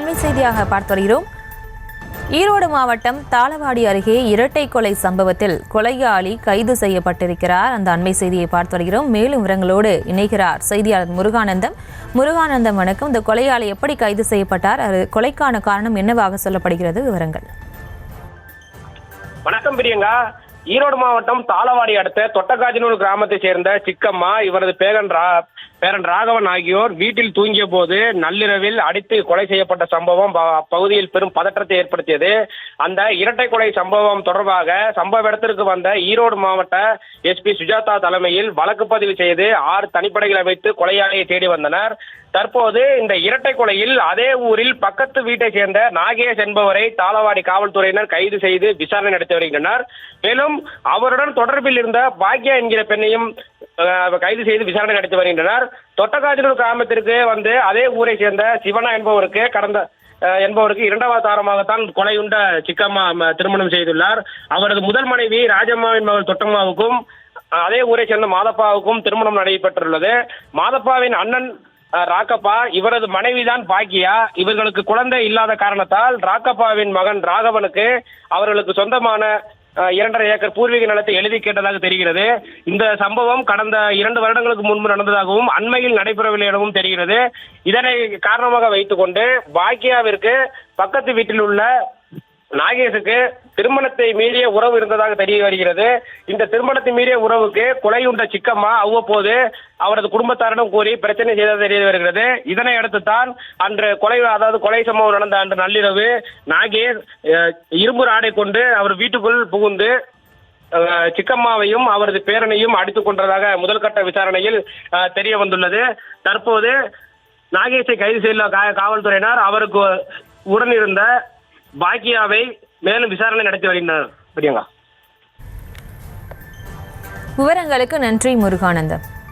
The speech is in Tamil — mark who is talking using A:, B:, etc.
A: அண்மை செய்தியாக பார்த்து வருகிறோம். ஈரோடு மாவட்டம் தாளவாடி அருகே இரட்டை கொலை சம்பவத்தில் கொலையாளி கைது செய்யப்பட்டிருக்கிறார். அந்த அண்மை செய்தியை பார்த்து வருகிறோம். மேலும் விவரங்களோடு இணைகிறார் செய்தியாளர் முருகானந்தம். வணக்கம். இந்த கொலையாளி எப்படி கைது செய்யப்பட்டார்? கொலைக்கான காரணம் என்னவாக சொல்லப்படுகிறது? விவரங்கள்.
B: வணக்கம் பிரியங்கா. ஈரோடு மாவட்டம் தாளவாடி அடுத்த தொட்டக்காஜனூர் கிராமத்தை சேர்ந்த சிக்கம்மா, இவரது பேரன் ராகவன் ஆகியோர் வீட்டில் தூங்கிய போது நள்ளிரவில் அடித்து கொலை செய்யப்பட்ட சம்பவம் அப்பகுதியில் பெரும் பதற்றத்தை ஏற்படுத்தியது. அந்த இரட்டை கொலை சம்பவம் தொடர்பாக சம்பவ இடத்திற்கு வந்த ஈரோடு மாவட்ட SP சுஜாதா தலைமையில் வழக்கு பதிவு செய்து 6 தனிப்படைகளை வைத்து கொலையாளியை தேடி வந்தனர். தற்போது இந்த இரட்டை கொலையில் அதே ஊரில் பக்கத்து வீட்டை சேர்ந்த நாகேஷ் என்பவரை தாளவாடி காவல்துறையினர் கைது செய்து விசாரணை நடத்தி வருகின்றனர். மேலும் அவருடன் தொடர்பில் இருந்த பாக்யா என்கிற பெண்ணையும் கைது செய்து விசாரணை நடத்தி வருகின்றனர். தொட்டக்காஜனூர் கிராமத்திற்கு வந்து அதே ஊரை சேர்ந்த சிவனா என்பவருக்கு இரண்டாவது தாரமாகத்தான் கொலையுண்ட சிக்கம்மா திருமணம் செய்துள்ளார். அவரது முதல் மனைவி ராஜம்மாவின் மகள் தொட்டம்மாவுக்கும் அதே ஊரை சேர்ந்த மாதப்பாவுக்கும் திருமணம் நடைபெற்றுள்ளது. மாதப்பாவின் அண்ணன் ராக்கப்பா, இவரது மனைவிதான் பாக்கியா. இவர்களுக்கு குழந்தை இல்லாத காரணத்தால் ராக்கப்பாவின் மகன் ராகவனுக்கு அவர்களுக்கு சொந்தமான 2.5 ஏக்கர் பூர்வீக நிலத்தை எழுதி கேட்டதாக தெரிகிறது. இந்த சம்பவம் கடந்த 2 வருடங்களுக்கு முன்பு நடந்ததாகவும் அண்மையில் நடைபெறவில்லை எனவும் தெரிகிறது. இதனை காரணமாக வைத்துக் கொண்டு பாக்கியாவிற்கு பக்கத்து வீட்டில் உள்ள நாகேஷுக்கு திருமணத்தை மீறிய உறவு இருந்ததாக தெரிய வருகிறது. இந்த திருமணத்தை மீறிய உறவுக்கு கொலையுண்ட சிக்கம்மா அவ்வப்போது அவரது குடும்பத்தாரிடம் கூறி பிரச்சனை செய்தது தெரிய வருகிறது. இதனை அடுத்து தான் அன்று கொலை சம்பவம் நடந்த அன்று நள்ளிரவு நாகேஷ் இரும்பு ராடை கொண்டு அவர் வீட்டுக்குள் புகுந்து சிக்கம்மாவையும் அவரது பேரனையும் அடித்துக் கொண்டதாக முதல்கட்ட விசாரணையில் தெரிய வந்துள்ளது. தற்போது நாகேஷை கைது செய்துள்ள காவல்துறையினர் அவருக்கு உடனிருந்த பாக்கியாவை மேலும் விசாரணை நடத்தி வருகின்றனர்.
A: விவரங்களுக்கு நன்றி முருகானந்தம்.